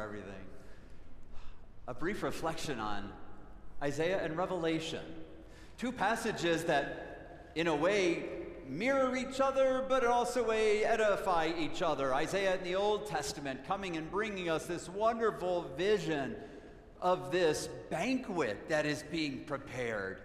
everything. A brief reflection on Isaiah and Revelation. Two passages that, in a way, mirror each other, but in also a way edify each other. Isaiah in the Old Testament coming and bringing us this wonderful vision of this banquet that is being prepared.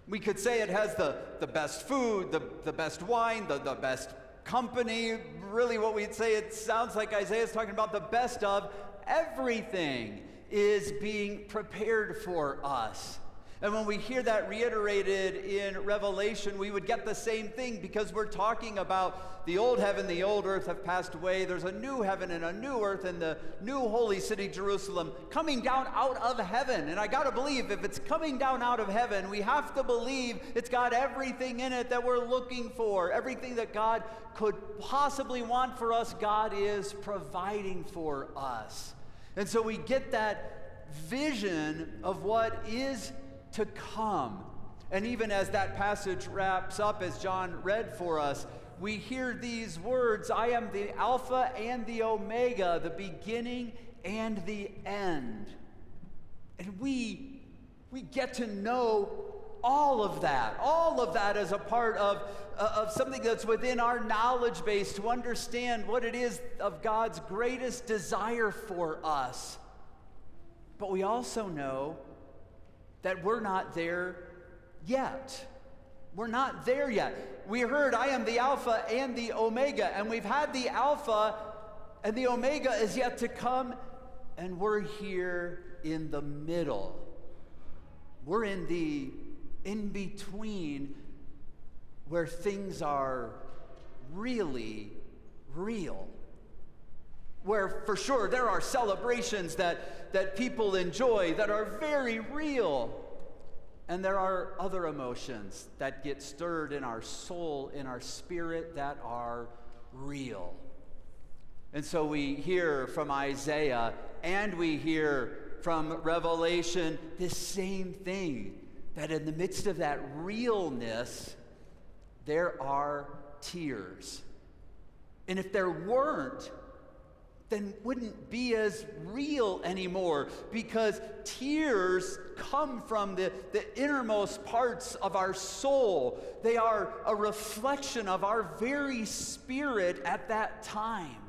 We could say it has the best food, the best wine, the best company. Really what we'd say, it sounds like Isaiah's talking about the best of everything is being prepared for us. And when we hear that reiterated in Revelation, we would get the same thing, because we're talking about the old heaven, the old earth have passed away. There's a new heaven and a new earth, and the new holy city, Jerusalem, coming down out of heaven. And I got to believe if it's coming down out of heaven, we have to believe it's got everything in it that we're looking for. Everything that God could possibly want for us, God is providing for us. And so we get that vision of what is to come. And even as that passage wraps up, as John read for us, we hear these words, I am the Alpha and the Omega, the beginning and the end. And we get to know all of that as a part of something that's within our knowledge base, to understand what it is of God's greatest desire for us. But we also know that we're not there yet. We're not there yet. We heard, I am the Alpha and the Omega, and we've had the Alpha, and the Omega is yet to come, and we're here in the middle. We're in the in-between, where things are really real. Where for sure there are celebrations that people enjoy that are very real. And there are other emotions that get stirred in our soul, in our spirit, that are real. And so we hear from Isaiah and we hear from Revelation this same thing, that in the midst of that realness, there are tears. And if there weren't, then wouldn't be as real anymore, because tears come from the innermost parts of our soul. They are a reflection of our very spirit at that time.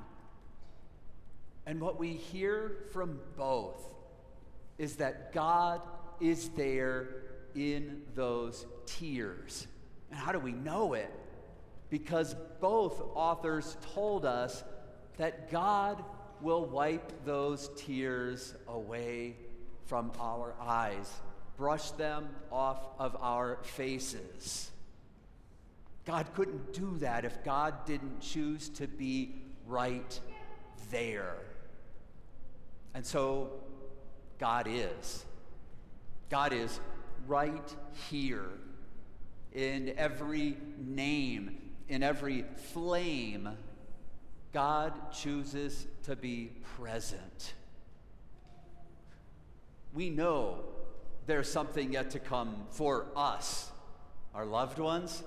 And what we hear from both is that God is there in those tears. And how do we know it? Because both authors told us that God will wipe those tears away from our eyes, brush them off of our faces. God couldn't do that if God didn't choose to be right there. And so God is. God is right here in every name, in every flame. God chooses to be present. We know there's something yet to come for us. Our loved ones,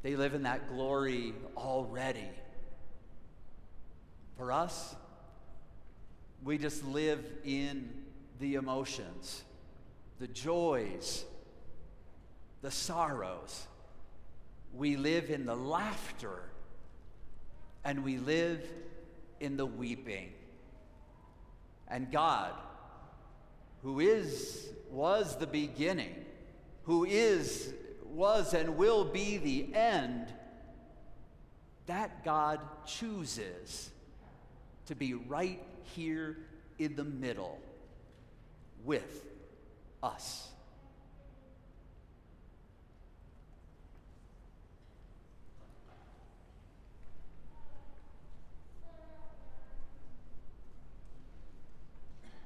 they live in that glory already. For us, we just live in the emotions, the joys, the sorrows. We live in the laughter, and we live in the weeping. And God, who was the beginning, who was and will be the end, that God chooses to be right here in the middle with us.